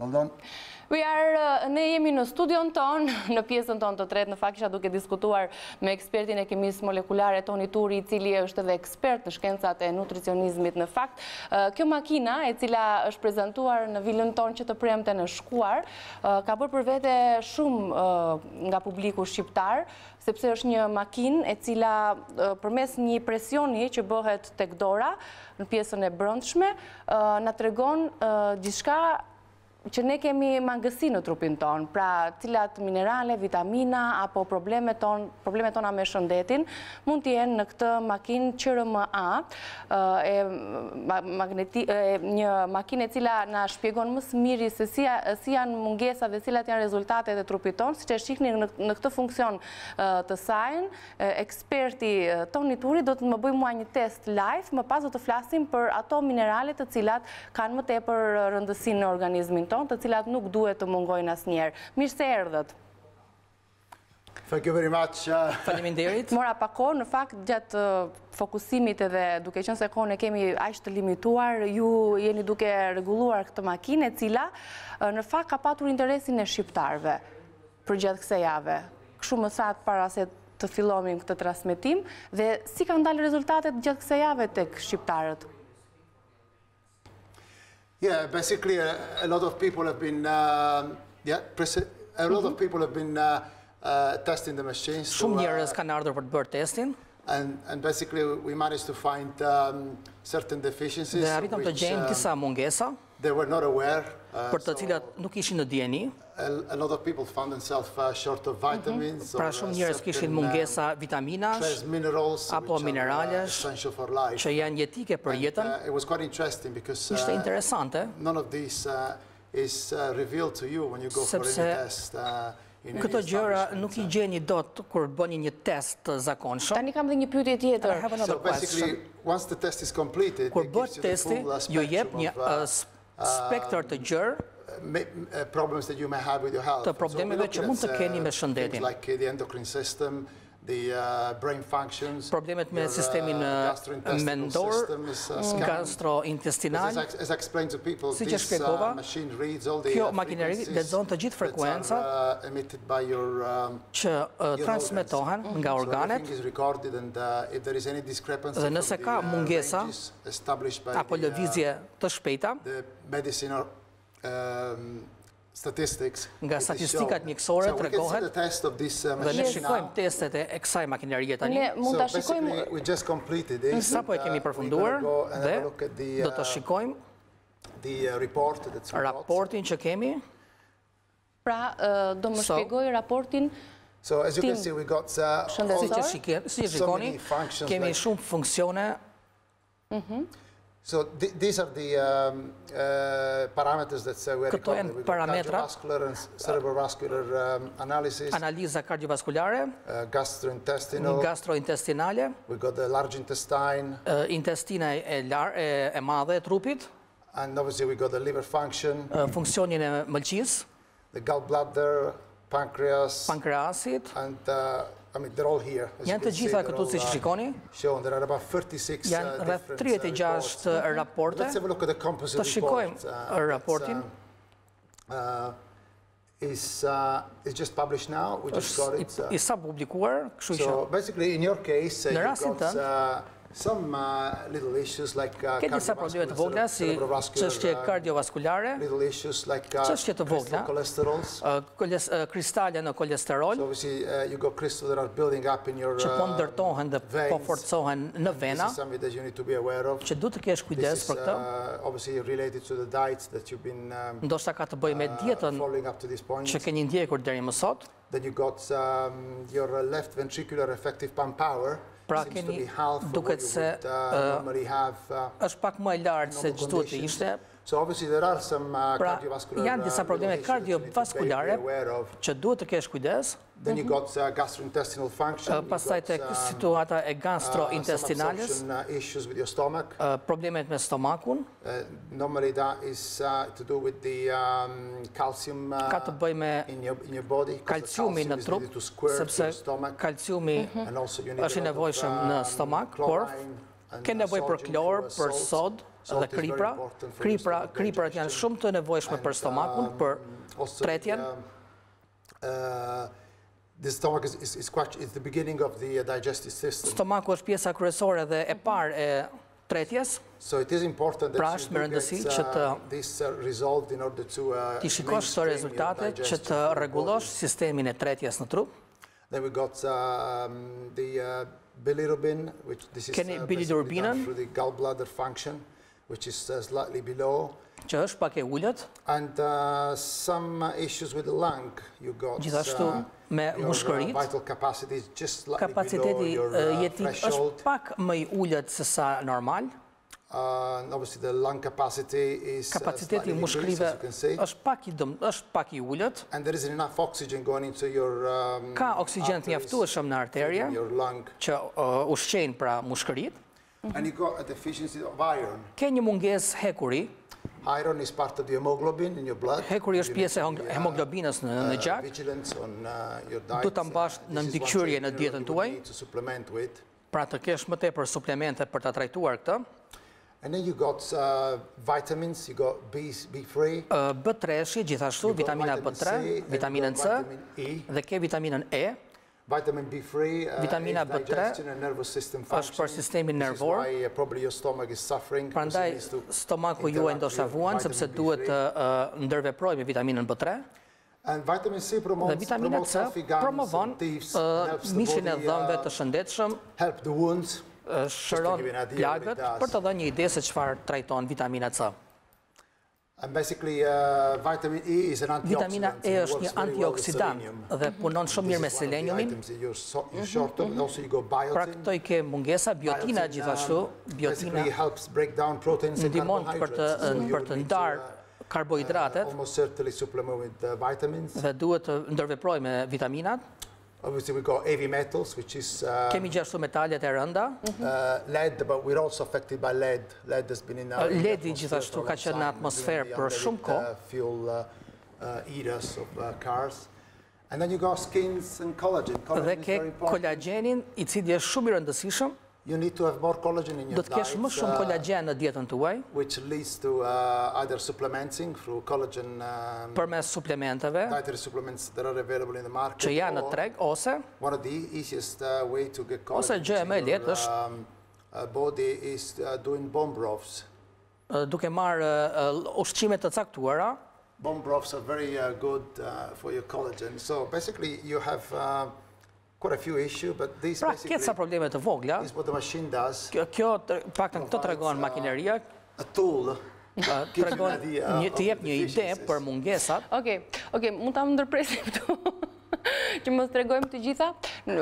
Hold on. Ne jemi në studion ton, në pjesën ton të tretë, në fakt isha duke diskutuar me ekspertin e kimisë molekulare Toni Turi, i cili është edhe ekspert në shkencat e nutricionizmit në fakt. Kjo makina, e cila është prezantuar në vilën ton që të premte në shkuar, ka bërë për vete shumë nga publiku shqiptar, sepse është një makinë e cila përmes një presioni që bëhet tek dora në pjesën e brendshme, na tregon gjithçka që ne kemi mangësi në trupin ton, pra cilat minerale, vitamina apo problemet tona me shëndetin mund të jenë në këtë makinë QRMA, një makinë e cila na shpjegon më së miri se si janë mungesat dhe cilat janë rezultatet e trupit ton, siç e shihni në këtë funksion të saj. Eksperti Toni Turi do të më bëjë mua një test live, më pas do të flasim për ato minerale të cilat kanë më tepër rëndësi në organizmin të cilat nuk duhet të mungojnë asnjëherë. Mirë se erdhët. Thank you very much. Faleminderit. Mora pak kohë, në fakt gjatë fokusimit edhe duke qenë se kohën e kemi aq të limituar, ju jeni duke rregulluar këtë makinë e cila në fakt ka patur interesin e shqiptarëve për gjatë kësaj jave. Kështu më thatë para se të fillonim këtë transmetim dhe si kanë dalë rezultatet gjatë kësaj jave tek shqiptarët. Yeah, basically a lot of people have been testing the machines. Shumë njerëz kanë ardhur për të bërë testin. And basically we managed to find certain deficiencies. Dhe arritëm të gjejmë disa mungesa. They were not aware. Për të cilat nuk ishin në dieni. A lot of people found themselves short of vitamins. Pra shumë njerëz kishin mungesa vitaminash apo mineralesh që janë jetike për jetën. It was quite interesting because ishte interesante. None of these is revealed to you when you go for any test. Këto gjëra nuk I gjeni dot kur bëni një test të zakonshëm. Tani kam dhe një pyetje tjetër. So basically, once the test is completed, kur bëhet testi, ju jep një spektër të gjerë problems that you may have with your health. Të problemeve që mund të keni me shëndetin. Like the endocrine system, the brain functions, problemet me sistemin mendor, gastrointestinal. As I explained to people, this machine reads all the kjo makineri lexon të gjithë frekuencat që transmetohen nga organet. Dhe nëse ka mungesa apo lëvizje të shpejta, nga statistikat mjekësore tregohet dhe ne shikojmë testet e kësaj makinerie tani. Ne mund ta shikojmë. Sapo e kemi përfunduar dhe do të shikojmë raportin që kemi. Pra, do më shpjegoj raportin. So as you can see, we got si shikoni, kemi shumë funksione. So these are the parameters that we recorded. We got cardiovascular and cerebrovascular analysis. Analiza kardiovaskulare. Gastrointestinale. We got the large intestine. Intestina e madhe e trupit. And obviously we got the liver function. Funksionin e mëlçisë. The gallbladder, pancreas. Pankreasit. And I mean, they're all here. Janë të gjitha këtu si që shikoni. There are about 36 janë rreth 36 raporte. Let's have a look at the composite report. Të shikojmë raportin. Is just published now. We just got it. I sa publikuar, kështu që. So basically, in your case, you got some little issues like cardiovascular vogla si çështje kardiovaskulare, çështje të vogla, kristale në kolesterol, që po ndërtohen dhe po forcohen në vena, që du të kesh kujdes për këtë. Ndoshta ka të bëjë me dietën që keni ndjekur deri më sot. Then you got your left ventricular effective pump power. Pra keni duket se është pak më e lartë se që duhet të ishte. Pra janë disa probleme kardiovaskulare që duhet të kesh kujdes. Then you got gastrointestinal function. Pastaj tek situata e gastrointestinales. Issues with your stomach. Problemet me stomakun. Normally that is to do with the calcium in your body. Kalciumi në trup, sepse kalciumi është I nevojshëm në stomak, por Ke nevoj për klor, për sod dhe kripra. Kriprat janë shumë të nevojshme për stomakun, për tretjen. The stomach is the beginning of the digestive system. Stomaku është pjesa kryesore dhe e parë e tretjes. So it is important that you do get this resolved in order to ti shikosh këto rezultate që të rregullosh sistemin e tretjes në trup. Then we got the bilirubin, which this is basically done through the gallbladder function, which is slightly below. Që është pak e ullët. And some issues with the lung. You got gjithashtu me mushkërit. Vital capacity is just slightly kapaciteti jetik është pak më i ullët se sa normal. Obviously the lung capacity is kapaciteti i mushkërive është pak i ullët. And there isn't enough oxygen going into your ka oksigjen të mjaftueshëm në arterje që ushqejnë pra mushkërit. And you got a deficiency of iron. Ke një mungesë hekuri. Iron is part of the hemoglobin in your blood. Hekuri është pjesë e hemoglobinës në gjak. Du ta mbash në mbikëqyrje në dietën tuaj. Pra të kesh më tepër suplemente për ta trajtuar këtë. And then you got vitamins, you got B3. B3-shi gjithashtu, vitamina B3, vitaminën C dhe ke vitaminën E. Vitamin B3 vitamina B3 është për sistemin nervor. Prandaj stomaku juaj ndoshta vuan sepse duhet të ndërveprojë me vitaminën B3. Dhe vitamina C promovon mishin e dhëmbëve të shëndetshëm, shëron plagët, për të dhënë një ide se çfarë trajton vitamina C. And basically, vitamin E is an antioxidant. Vitamina E është një antioksidant dhe punon shumë mirë me seleniumin. Pra këto i ke mungesa, biotina gjithashtu. Biotina ndihmon për të ndarë karbohidratet dhe duhet të ndërveprojë me vitaminat. Obviously, we got heavy metals, which is kemi gjithashtu metalet e rënda. Lead, but we're also affected by lead. Lead has been in our leadi gjithashtu ka qenë në atmosferë për shumë kohë. Fuel eaters of cars. And then you got skins and collagen. Dhe ke kolagjenin, i cili është shumë i rëndësishëm. You need to have more collagen in your diet. Do të kesh më shumë kolagjen në dietën tuaj. Which leads to either supplementing through collagen përmes suplementeve. Dietary supplements that are available in the market. Që janë në treg ose one of the easiest way to get collagen. Ose gjë më e lehtë është body is doing bone broths. Duke marrë ushqime të caktuara. Bone broths are very good for your collagen. So basically you have quite a few issues, but this basically is what the machine does. Kjo paktën këto tregon makineria. A tool. Tregon të jep një ide për mungesat. Okej, mund ta ndërpresim këtu. Që mos tregojmë të gjitha.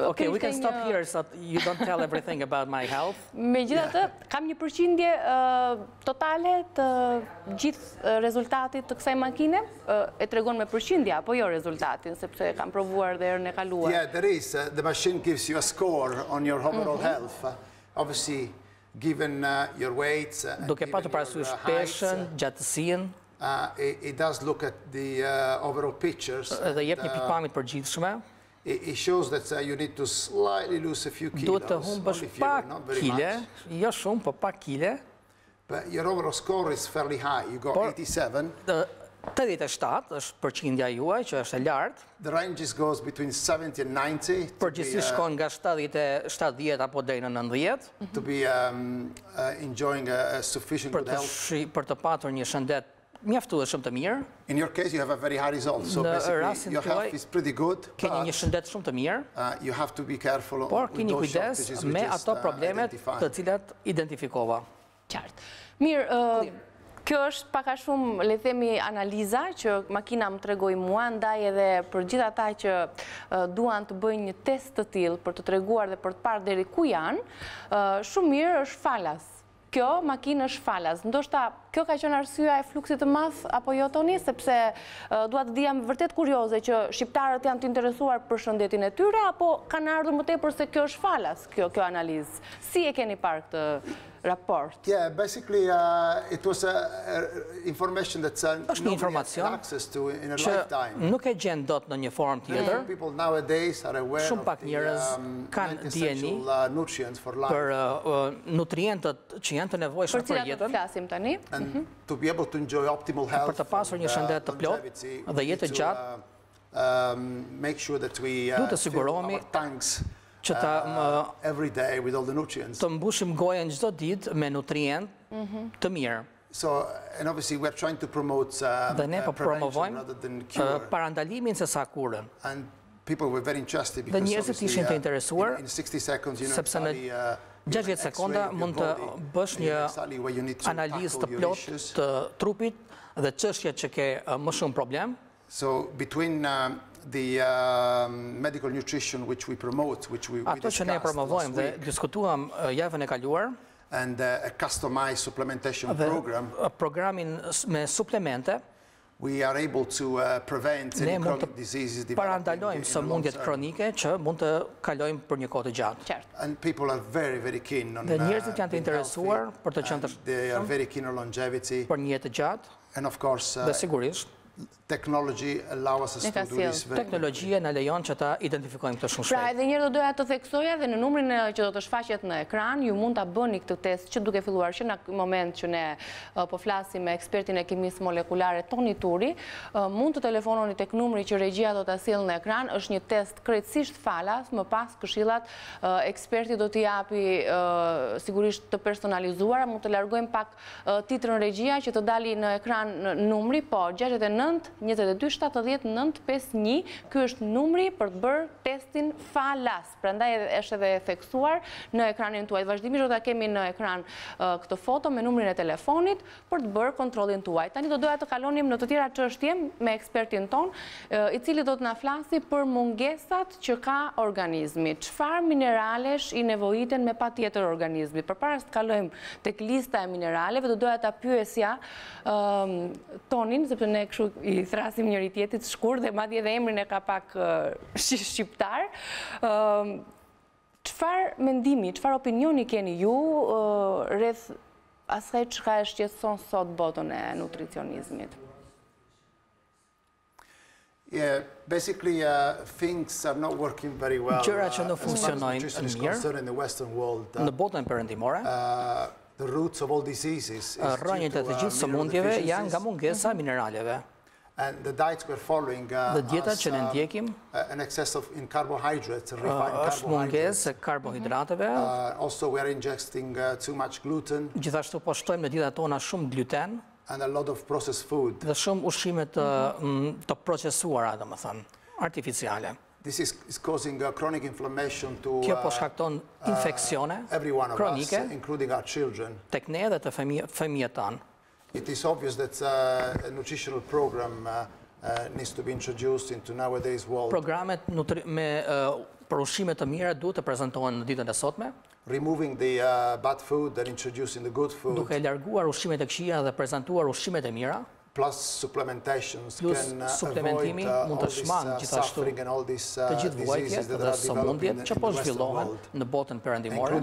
Okay, we can stop here so you don't tell everything about my health. Megjithatë, kam një përqindje totale të gjithë rezultatit të kësaj makine, e tregon me përqindje apo jo rezultatin, sepse kam provuar dhe herën e kaluar. Yeah, there is. The machine gives you a score on your overall health. Obviously, given your weight, duke patur parasysh peshën, gjatësinë. It does look at the overall pictures. Dhe jep një pikpamje të përgjithshme. It shows that you need to slightly lose a few kilos. Duhet të humbësh pak kile, jo shumë, po pak kile. But your overall score is fairly high. You got 87. 87 është përqindja juaj, që është e lartë. The ranges goes between 70 and 90. Përgjithsisht shkon nga 70 apo deri në 90. To be enjoying a sufficient good health. Për të patur një shëndet mjaftueshëm të mirë. In your case, you have a very high result. So basically, your health is pretty good. Keni një shëndet shumë të mirë. You have to be careful. Por keni kujdes me ato problemet të cilat identifikova. Qartë. Mirë, kjo është pak a shumë, le themi, analiza që makina më tregoi mua, ndaj edhe për gjithë ata që duan të bëjnë një test të tillë për të treguar dhe për të parë deri ku janë, shumë mirë është falas. Kjo makinë është falas. Ndoshta kjo ka qenë arsyeja e fluksit të madh apo jo, Toni, sepse dua të dija vërtet kurioze që shqiptarët janë të interesuar për shëndetin e tyre apo kanë ardhur më tepër se kjo është falas, kjo analizë. Si e keni parë këtë raport? Yeah, basically it was information that nobody has access to in a lifetime. Nuk e gjen dot në një formë tjetër. People nowadays are aware Shumë pak njerëz kanë dijeni për nutrientët që janë të nevojshëm për jetën. Për cilat do të flasim tani? And to be able to enjoy optimal health. Për të pasur një shëndet të plotë dhe jetë të gjatë. Make sure that we fill our tanks që every day with all the nutrients. Të mbushim gojen çdo ditë me nutrient të mirë. So, and obviously we're trying to promote prevention rather than cure. Parandalimin se sa kurën. And people were very interested because njerëzit ishin të interesuar in 60 seconds, sepse në 60 sekonda mund të bësh një analizë të plotë të trupit dhe çështjet që ke më shumë problem. So between the medical nutrition which we promote, which we ato që ne promovojmë dhe diskutuam javën e kaluar, and a customized supplementation program, programin me suplemente, we are able to prevent any chronic diseases developing. Parandalojmë sëmundjet kronike që mund të kalojmë për një kohë të gjatë. And people are very, very keen on dhe njerëzit janë të interesuar për të qenë të they are very keen on longevity. Për një jetë të gjatë. And of course, dhe sigurisht technology allows us to do this. Teknologjia na lejon që ta identifikojmë këtë shumë shpejt. Pra, edhe njërë do doja të theksoja dhe në numrin që do të shfaqet në ekran, ju mund ta bëni këtë test që duke filluar që në moment që ne po flasim me ekspertin e kimisë molekulare Toni Turi, mund të telefononi tek numri që regjia do ta sjellë në ekran. Është një test krejtësisht falas, më pas këshillat eksperti do t'i japi sigurisht të personalizuara. Mund të largojmë pak titrën regjia që të dali në ekran numri, po 69-22-70-951, ky është numri për të bërë testin falas. Prandaj është edhe theksuar në ekranin tuaj. Vazhdimisht do ta kemi në ekran këtë foto me numrin e telefonit për të bërë kontrollin tuaj. Tani do doja të kalonim në të tjera çështje me ekspertin ton, i cili do të na flasi për mungesat që ka organizmi. Çfarë mineralesh i nevojiten me patjetër organizmit? Përpara se të kalojmë tek lista e mineraleve, do doja ta pyesja Tonin, sepse ne kështu i thrasim njëri tjetrit shkurt dhe madje edhe emrin e ka pak shqiptar. Çfarë mendimi, çfarë opinioni keni ju rreth asaj çka e shqetëson sot botën e nutricionizmit? Yeah, basically things are not working very well. Gjërat që nuk funksionojnë mirë në botën perëndimore. The roots of all diseases is rrënjët e të gjithë sëmundjeve janë nga mungesa e mineraleve. And the diets we're following dhe dietat që ne ndjekim an excess of in carbohydrates, refined është mungesë e karbohidrateve. Also we are ingesting too much gluten. Gjithashtu po shtojmë në dietat tona shumë gluten. And a lot of processed food. Dhe shumë ushqime të procesuara, domethënë, artificiale. This is causing chronic inflammation to Kjo po shkakton infeksione kronike, including our children. Tek ne dhe të fëmijët tanë. It is obvious that a nutritional program needs to be introduced into nowadays world. Programet për ushqime të mira duhet të prezantohen në ditën e sotme. Removing the bad food and introducing the good food. Duke larguar ushqimet e këqija dhe prezantuar ushqimet e mira. Plus supplementations can suplementimi mund të shmangë gjithashtu të gjithë vuajtjet dhe sëmundjet që po zhvillohen në botën perëndimore,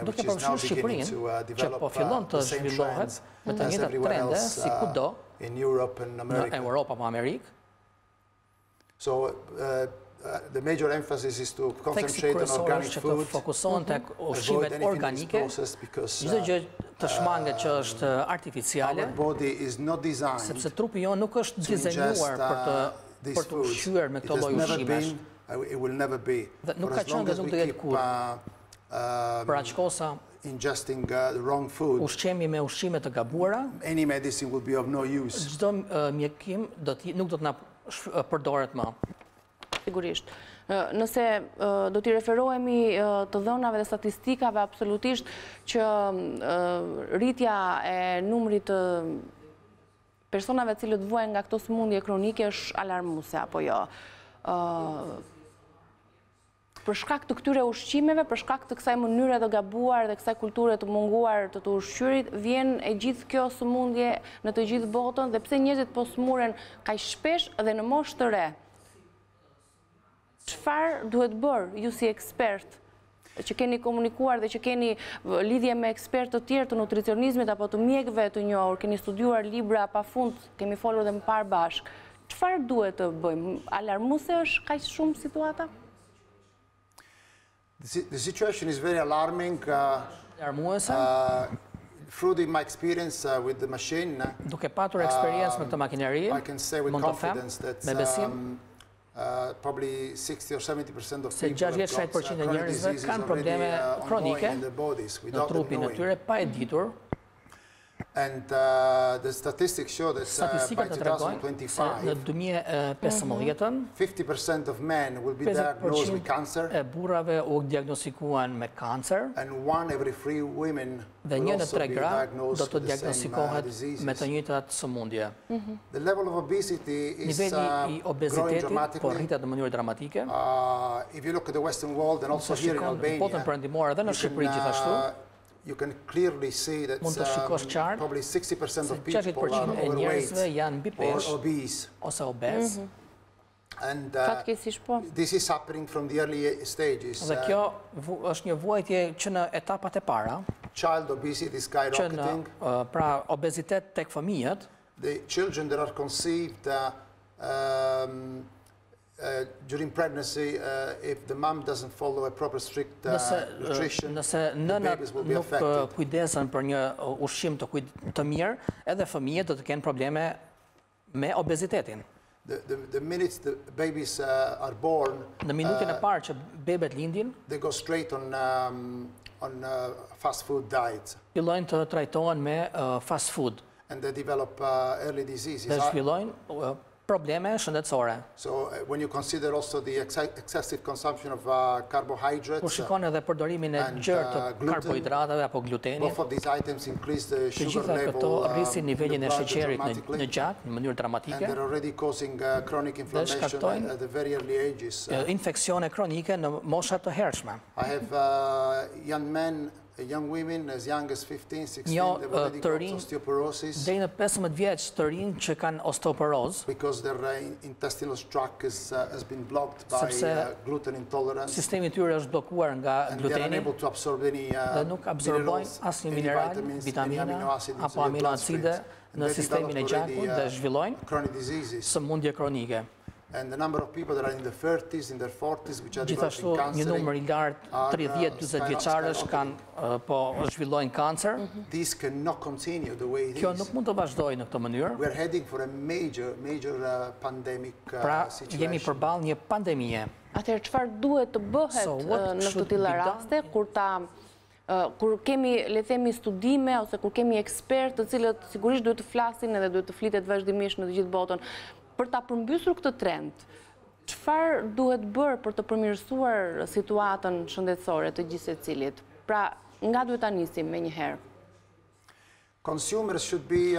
duke përfshirë Shqipërinë, që po fillon të zhvillohet me të njëjtat trende si kudo në Europë apo Amerikë. So the major emphasis is to concentrate on organic food, fokusohen tek ushqimet organike, çdo gjë të shmanget që është artificiale, sepse trupi jonë nuk është dizenjuar për të ushqyer me këto lloj ushqimesh. Dhe nuk ka qenë dhe nuk do jetë kurrë. Për aq kosa ingesting the wrong food, ushqemi me ushqime të gabuara, any medicine will be of no use. Çdo mjekim nuk do të na përdoret më. Sigurisht. Nëse do t'i referohemi të dhënave dhe statistikave absolutisht që rritja e numrit të personave cilët vuajnë nga këto sëmundje kronike është alarmuese apo jo? Për shkak të këtyre ushqimeve, për shkak të kësaj mënyre të gabuar dhe kësaj kulture të munguar të ushqyrit, vjen e gjithë kjo sëmundje në të gjithë botën dhe pse njerëzit po sëmuren kaq shpesh dhe në moshë të re. Çfarë duhet bërë ju si ekspert, që keni komunikuar dhe që keni lidhje me ekspertë të tjerë të nutricionizmit apo të mjekëve të njohur, keni studiuar libra pafund, kemi folur dhe më parë bashkë. Çfarë duhet të bëjmë? Alarmuese është kaq shumë situata? The situation is very alarming. Through my experience with the machine, duke patur eksperiencë me këtë makineri, I can say with confidence that probably 60 or 70% of people have got chronic diseases already ongoing in their bodies without them knowing. And the statistics show that by 2025, 50% of men will be diagnosed with cancer, and 1 every 3 women will also be diagnosed with the same diseases. The level of obesity is growing dramatically. If you look at the Western world and also here in Albania, you can clearly see that probably 60% of people are overweight or obese. And this is happening from the early stages. Child obesity is skyrocketing. The children that are conceived during pregnancy, if the mom doesn't follow a proper strict nutrition, the babies will be affected. Nëse kujdesen për një ushqim të mirë, edhe fëmijët do të kenë probleme me obezitetin. The minute the babies are born, në minutën e parë që bebet lindin, they go straight on fast food diet. Fillojnë të trajtohen me fast food. And they develop early diseases. Dhe zhvillojnë probleme shëndetësore. So when you consider also the excessive consumption of carbohydrates, kur shikon edhe përdorimin e gjerë të karbohidrateve apo glutenit, both of these items increase the sugar level, këto rrisin nivelin e sheqerit në gjak në mënyrë dramatike. And they're already causing chronic inflammation at the very early ages. Infeksione kronike në mosha të hershme. I have young men, young women as young as 15, 16, they've already got osteoporosis. Deri në 15 vjeç të rinj që kanë osteoporozë. Because their intestinal tract has been blocked by gluten intolerance. Sistemi i tyre është bllokuar nga gluteni. They are unable to absorb any dhe nuk absorbojnë asnjë mineral, vitamina apo aminoacide në sistemin e gjakut dhe zhvillojnë sëmundje kronike. And the number of people that are in the 30s, in their 40s, which are developing cancer, një numër I lartë 30-40 vjeçarësh kanë po zhvillojnë kancer. This cannot continue the way it is. Kjo nuk mund të vazhdojë në këtë mënyrë. We are heading for a major pandemic situation. Pra jemi përballë një pandemie. Atëherë çfarë duhet të bëhet në të tilla raste kur kemi, le themi, studime ose kur kemi ekspertë të cilët sigurisht duhet të flasin edhe duhet të flitet vazhdimisht në të gjithë botën për ta përmbysur këtë trend? Çfarë duhet bërë për të përmirësuar situatën shëndetësore të gjithë secilit? Pra, nga duhet ta nisim menjëherë? Consumers should be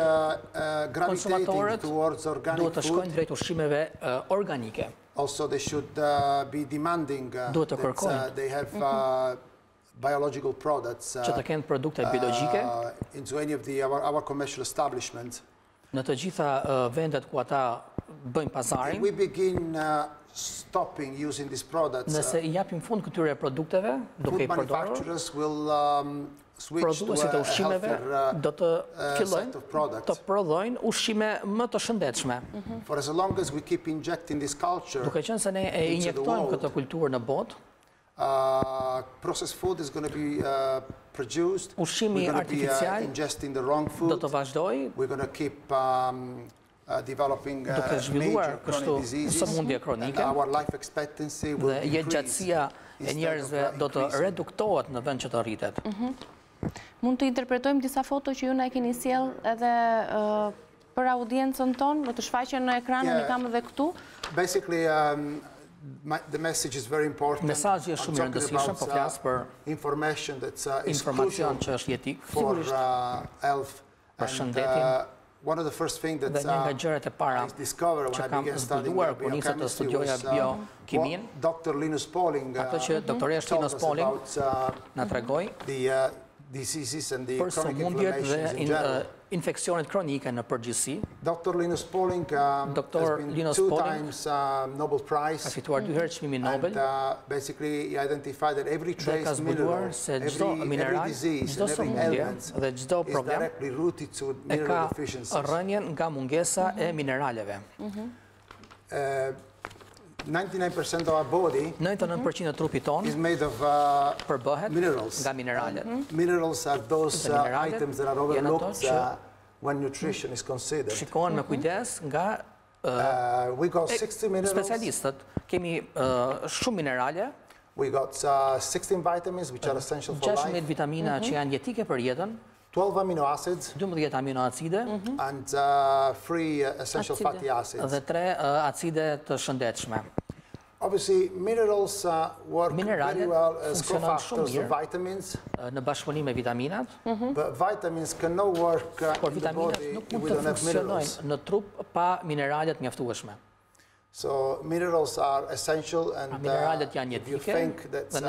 gravitating towards organic food. Duhet të shkojnë drejt ushqimeve organike. Also, they should be demanding that they have biological products into any of our commercial establishments. Në të gjitha vendet ku ata bëjnë pazarin. We begin stopping using these products. Nëse I japim fund këtyre produkteve, duke I përdorur, manufacturers will switch to a healthier do të fillojnë të prodhojnë ushqime më të shëndetshme. For as long as we keep injecting this culture, duke qenë se ne e injektojmë këtë kulturë në botë, processed food is going to be produced. Ushqimi artificial ingesting the wrong food. Do të vazhdojë. We're going to keep developing duke zhvilluar kështu sëmundje kronike. Our life expectancy will decrease. Dhe jetëgjatësia e njerëzve do të reduktohet në vend që të rritet. Mund të interpretojmë disa foto që ju na keni sjell edhe për audiencën tonë, do të shfaqen në ekran, unë kam edhe këtu. Basically, the message is very important. Mesazhi është shumë I rëndësishëm, po flas për information that's informacion që është jetik, for health për shëndetin. Dhe një nga gjërat e para që kam zbuluar kur nisa të studioja biokimin, ato që doktoresh Linus Pauling na tregoi për sëmundjet dhe infeksionet kronike në përgjithësi. Dr. Linus Pauling ka fituar 2 herë çmimin Nobel dhe ka zbuluar se çdo mineral, çdo sëmundje dhe çdo problem e ka rrënjen nga mungesa e mineraleve. 99% of our body 99% e trupit ton is made of përbëhet minerals. Nga mineralet. Minerals are those items that are overlooked when nutrition is considered. Shikohen me kujdes nga we got 60 minerals. Specialistët. Kemi shumë minerale. We got 16 vitamins which are essential for life. 16 vitamina që janë jetike për jetën. 12 amino acids 12 aminoacide and 3 essential fatty acids. Dhe 3 acide të shëndetshme. Obviously, minerals work very well as cofactors of vitamins. Në bashkëpunim me vitaminat. But vitamins cannot work in the body with enough minerals. Në trup pa mineralet mjaftueshme. So minerals are essential, and if you think that the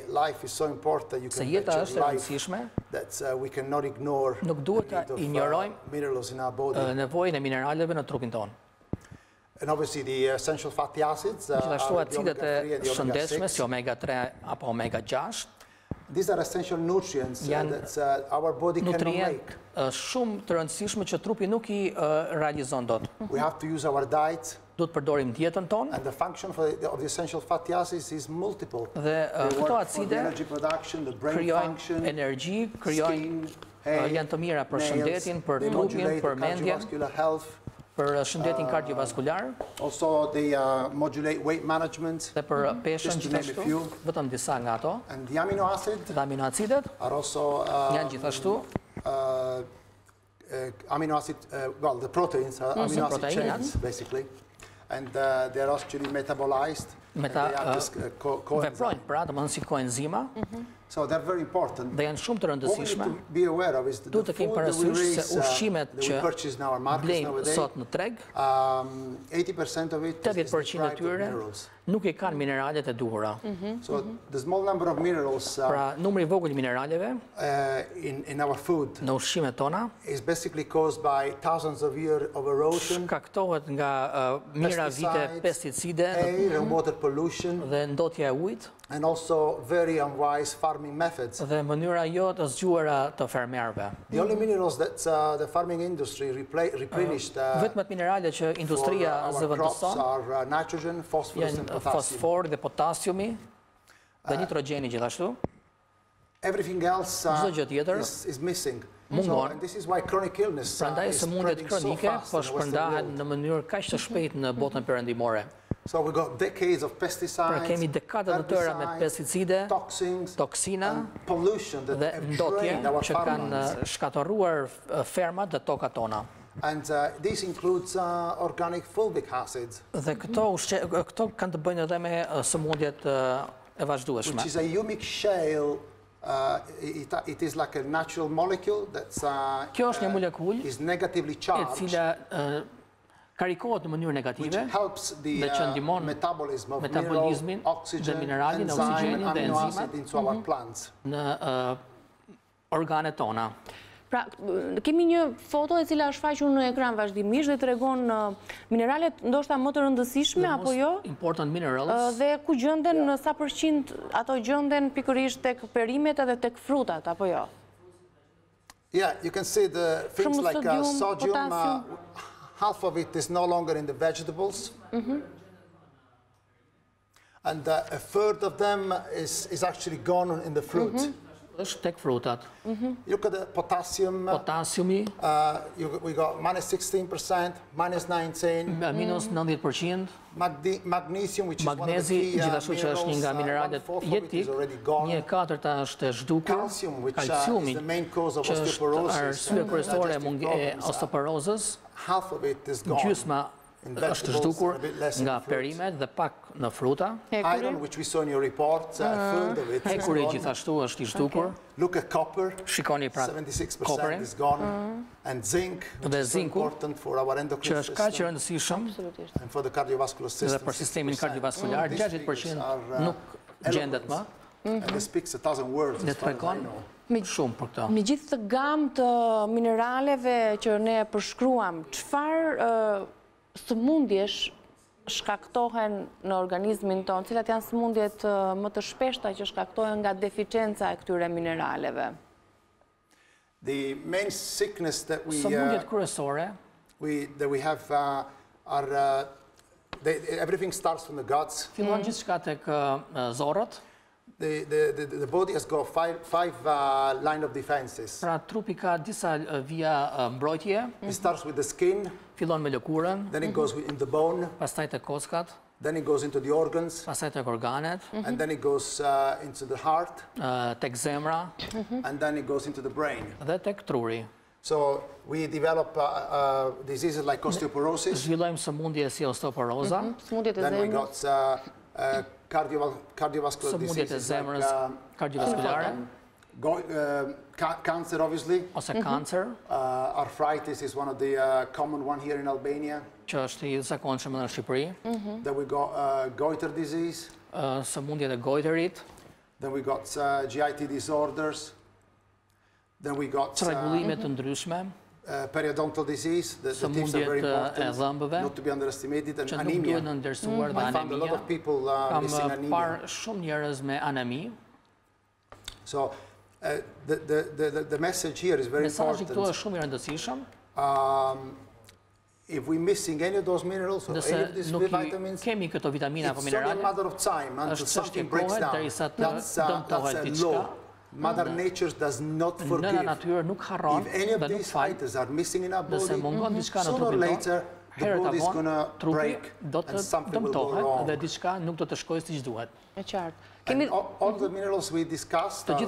life is so important, you can picture life that we cannot ignore the need of minerals in our body. Nevojën e mineraleve në trupin ton. And obviously the essential fatty acids are the omega-3 and the omega-6. Si omega-3 apo omega-6. These are essential nutrients that our body cannot make. Shumë të rëndësishme që trupi nuk I realizon dot. We have to use our diet. Do të përdorim dietën tonë. And the function of the essential fatty acids is multiple. Dhe këto acide krijojnë energji, janë të mira për shëndetin, për trupin, për mendjen, për shëndetin kardiovaskular. Also they modulate weight management. Dhe për peshën gjithashtu, vetëm disa nga ato. And the amino acids are also janë gjithashtu amino acid well the proteins are amino acid chains basically, and they are actually metabolized. Veprojnë pra, domethënë si koenzima. So they're very important. Dhe janë shumë të rëndësishme. Duhet të kemi parasysh se ushqimet që blejmë sot në treg, 80% of it is 80% e tyre nuk I kanë mineralet e duhura. So the small number of minerals pra numri I vogël I mineraleve in our food në ushqimet tona is basically caused by thousands of years of erosion. Shkaktohet nga mijëra vite pesticide, air and water pollution, dhe ndotja e ujit. And also very unwise farming methods. Dhe mënyra jo të zgjuara të fermerëve. The only minerals that the farming industry replenished vetëm minerale që industria zëvendëson are nitrogen, phosphorus and potassium. Fosfor dhe potasiumi dhe nitrogeni gjithashtu. Everything else is missing. Mungon. And this is why chronic illness prandaj sëmundjet kronike po shpërndahen në mënyrë kaq të shpejtë në botën perëndimore. So we got decades of pesticides, pra kemi dekada të tëra me pesticide, toksina dhe ndotje që kanë shkatërruar fermat dhe tokat tona. And this includes organic fulvic acids. Dhe këto kanë të bëjnë edhe me sëmundjet e vazhdueshme. Which is a humic shale. It is like a natural molecule that's Kjo është një molekull is negatively charged. E cila karikohet në mënyrë negative dhe që ndihmon metabolizmin dhe mineralin, oksigjenin dhe enzimat në organet tona. Pra, kemi një foto e cila është faqur në ekran vazhdimisht dhe tregon mineralet ndoshta më të rëndësishme apo jo? Important minerals. Dhe ku gjenden, në sa përqind ato gjenden pikërisht tek perimet edhe tek frutat apo jo? Yeah, you can see the things like sodium. Half of it is no longer in the vegetables, and a third of them is actually gone in the fruit. Është tek frutat. Look at the potassium. Potasiumi. We got minus 16%, minus 19%. Minus 90%. Magnesium, which is one of the Magnezi, key gjithashtu që është një nga mineralet jetik, 1/4 është e zhdukur. Calcium, which is the main cause of osteoporosis. Arsye kryesore e osteoporozës. Half of it is gone. Gjysma është zhdukur nga perimet dhe pak në fruta. Hekuri gjithashtu është i zhdukur. Shikoni pra koperin dhe zinku, që është kaq i rëndësishëm dhe për sistemin kardiovaskular, 60% nuk gjendet më. Dhe tregon shumë për këto. Me gjithë të gamë të mineraleve që ne përshkruam, çfarë sëmundjesh shkaktohen në organizmin tonë? Cilat janë sëmundjet më të shpeshta që shkaktohen nga deficienca e këtyre mineraleve? Sëmundjet kryesore fillon gjithçka tek zorët. The body has got five line of defenses. Pra trupi ka disa vija mbrojtje. It starts with the skin. Fillon me lëkurën. Then it goes in the bone. Pastaj tek koskat. Then it goes into the organs. Pastaj tek organet. And then it goes into the heart. Tek zemra. And then it goes into the brain. Dhe tek truri. So we develop diseases like osteoporosis. Zhvillojmë sëmundje si osteoporoza. Then we got cardiovascular diseases like cardiovasculare. Cancer, obviously. Ose cancer. Arthritis is one of the common one here in Albania. Që është i zakonshëm në Shqipëri. Then we got goiter disease. Sëmundjet e goiterit. Then we got GIT disorders. Then we got rregullime të ndryshme. Periodontal disease, the tips are very important, not to be underestimated, and anemia. I found a lot of people missing anemia. Parë shumë njerëz me anemi. So the message here is very important. Mesazhi këtu është shumë i rëndësishëm. If we're missing any of those minerals or any of these vitamins, kemi këto vitamina apo it's only a minerale. matter of time until something breaks down. That's a law. Mother Nature does not forgive. If any of these items are missing in our body, sooner or later the body is going to break and something will go wrong. And all the minerals we discussed are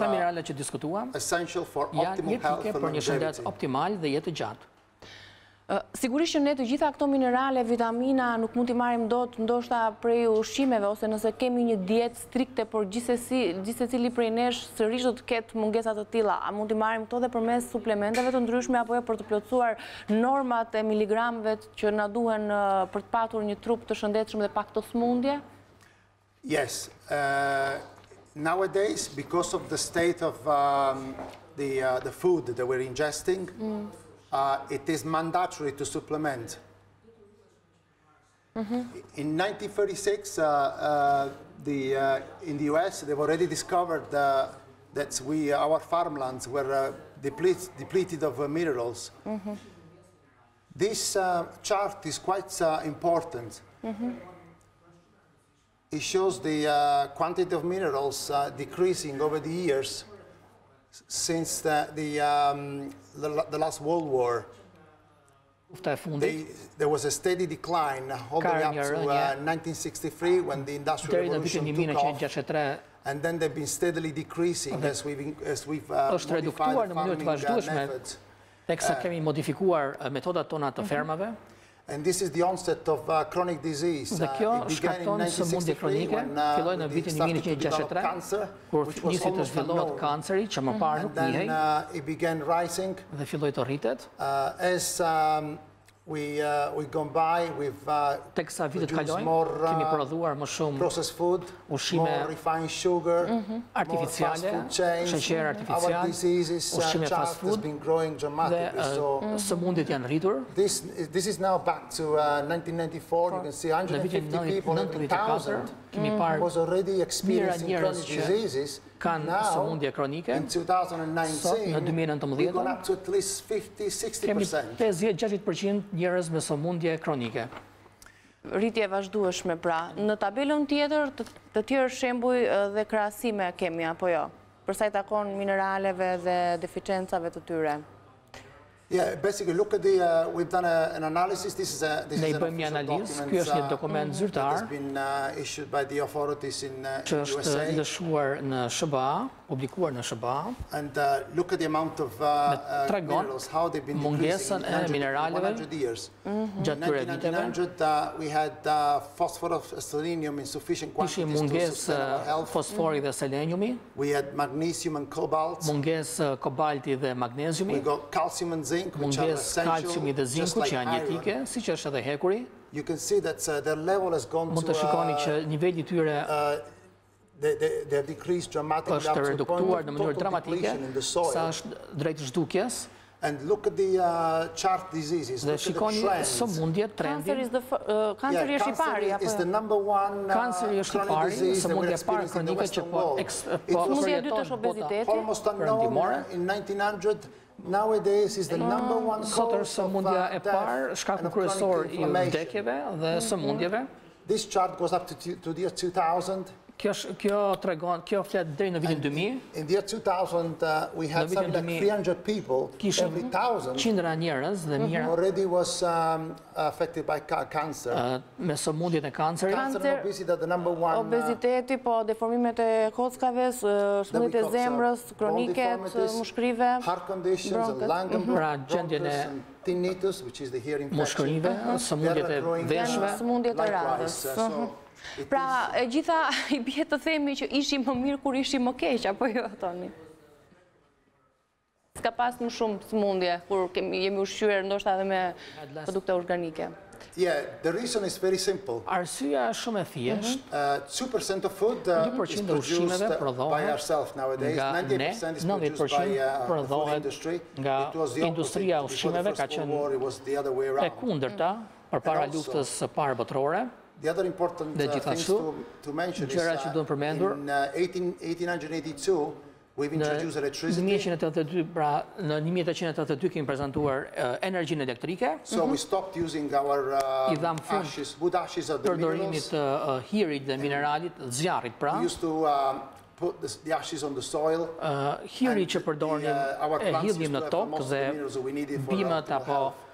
essential for optimal health and longevity. Sigurisht që ne të gjitha këto minerale, vitamina nuk mund t'i marrim dot ndoshta prej ushqimeve ose nëse kemi një dietë strikte, por gjithsecili prej nesh sërish do të ketë mungesa të tilla. A mund t'i marrim këto dhe përmes suplementeve të ndryshme apo jo për të plotësuar normat e miligramëve që na duhen për të patur një trup të shëndetshëm dhe pa këto sëmundje? Yes. Nowadays, because of the state of the food that we're ingesting, it is mandatory to supplement. In 1936, in the US, they've already discovered that our farmlands were depleted of minerals. This chart is quite important. It shows the quantity of minerals decreasing over the years since the last World War. There was a steady decline all the way up to 1963 when the Industrial Revolution took off. And then they've been steadily decreasing as we've modified the farming methods. Teksa kemi modifikuar metodat tona të fermave. And this is the onset of chronic disease. Dhe kjo shkakton sëmundje kronike, filloi në vitin 1963, kur nisi të zhvillohet kanceri, që më parë nuk njihej. It began rising. Dhe filloi të rritet. As we've gone by, we've teksa vitet produced kalojnë, more kemi prodhuar më shumë processed food, more refined sugar, artificiale, more fast food chains. sheqer Our artificial, diseases ushqime chart fast has food, been growing dramatically. So sëmundjet janë rritur. this is now back to 1994. You can see 150 people every 1,000 was already experiencing chronic diseases. Kanë sëmundje kronike. In 2019, në 2019, we've gone up to at least 50-60%. 50-60% njerëz me sëmundje kronike. Rritje vazhdueshme pra. Në tabelën tjetër të tjerë shembuj dhe krahasime kemi apo jo? Për sa i takon mineraleve dhe deficiencave të tyre. Yeah, basically, look at the. We've done an analysis. This is an official document that has been issued by the authorities in USA. And look at the amount of minerals, how they've been decreasing in 100 years. In 1900, we had phosphorus, selenium in sufficient quantities to sustain our health. We had magnesium and cobalt. We got calcium and zinc, which are essential, just like iron. You can see that their level has gone to they've decreased dramatically up to the point of total depletion in the soil. And look at the chart diseases. Look at the trend. Cancer is the number one chronic disease that we're experiencing in the Western world. It was almost unknown in 1900. Nowadays is the number one cause of death and of chronic inflammation. This chart goes up to the year 2000. Kjo flet deri në vitin 2000. In the year 2000, we had something like 300 people every 1,000 qindra njerëz dhe mijëra already was affected by cancer. Me sëmundjet e kancerit. Cancer and obesity are the number one. Obeziteti, po deformimet e kockave, sëmundjet e zemrës, kronike, mushkërive, heart conditions, lung and tinnitus, which is the hearing infection. Mushkërive, sëmundjet e veshëve, sëmundjet e radhës. Pra, e gjitha I bie të themi që ishim më mirë kur ishim më keq, apo jo, Toni? Ska pas më shumë sëmundje, kur jemi ushqyer ndoshta edhe me produkte organike. Yeah, the reason is very simple. Arsyeja është shumë e thjeshtë. 2% of food is produced by ourselves nowadays. 90% is produced by the industry. Nga industria e ushqimeve ka qenë e kundërta përpara luftës së parë botërore. The other important things to mention is in 1882 we've introduced electricity. Në 1882 kemi prezantuar energjinë elektrike. So we stopped using our ashes, wood ashes of the minerals. Përdorimit të hirit dhe mineralit, zjarrit pra. We used to put the ashes on the soil. Hiri që përdorim e hidhnim në tokë dhe bimët apo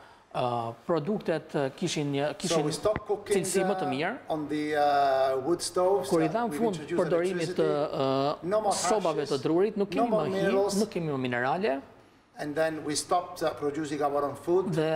produktet kishin cilësi më të mirë. Kur I dham fund përdorimit të sobave të drurit, nuk kemi më hir, nuk kemi më minerale. Dhe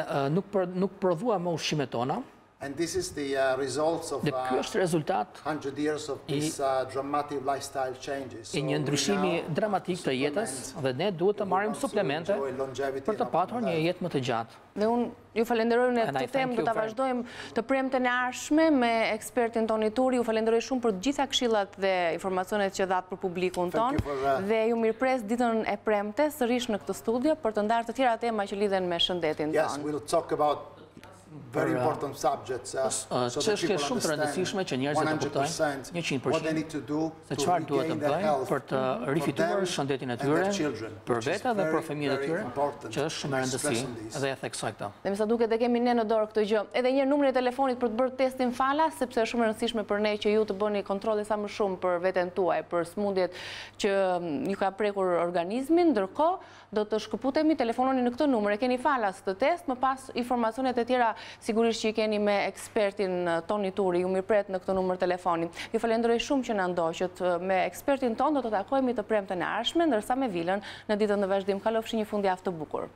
nuk prodhuam më ushqimet tona. And this is the results of 100 years of these dramatic lifestyle changes. I një ndryshimi dramatik të jetës dhe ne duhet të marrim suplemente për të patur një jetë më të gjatë. Dhe unë ju falenderoj në këtë temë, do ta vazhdojmë të premten e ardhshme me ekspertin Toni Turi. Ju falenderoj shumë për të gjitha këshillat dhe informacionet që dhat për publikun ton dhe ju mirëpres ditën e premtes sërish në këtë studio për të ndarë të tjera tema që lidhen me shëndetin ton. Yes, we'll talk about very important subjects. Çështje shumë të rëndësishme që njerëzit të kuptojnë 100% se çfarë duhet të bëjnë për të rifituar shëndetin e tyre, për veta dhe për fëmijët e tyre, që është shumë e rëndësishme dhe e theksoj këtë. Dhe me sa duket e kemi ne në dorë këtë gjë. Edhe një numrin e telefonit për të bërë testin falas, sepse është shumë e rëndësishme për ne që ju të bëni kontrolle sa më shumë për veten tuaj, për sëmundjet që ju ka prekur organizmin. Ndërkohë, do të shkëputemi, telefononi në këtë numër. E keni falas të test, më pas informacionet e tjera sigurisht që I keni me ekspertin Toni Turi, ju mirëpret në këtë numër telefoni. Ju falenderoj shumë që na ndoqët. Me ekspertin ton do të takojmë të premten e ardhshme, ndërsa me Vilën në ditën e vazhdim. Kalofshi një fundjavë të bukur.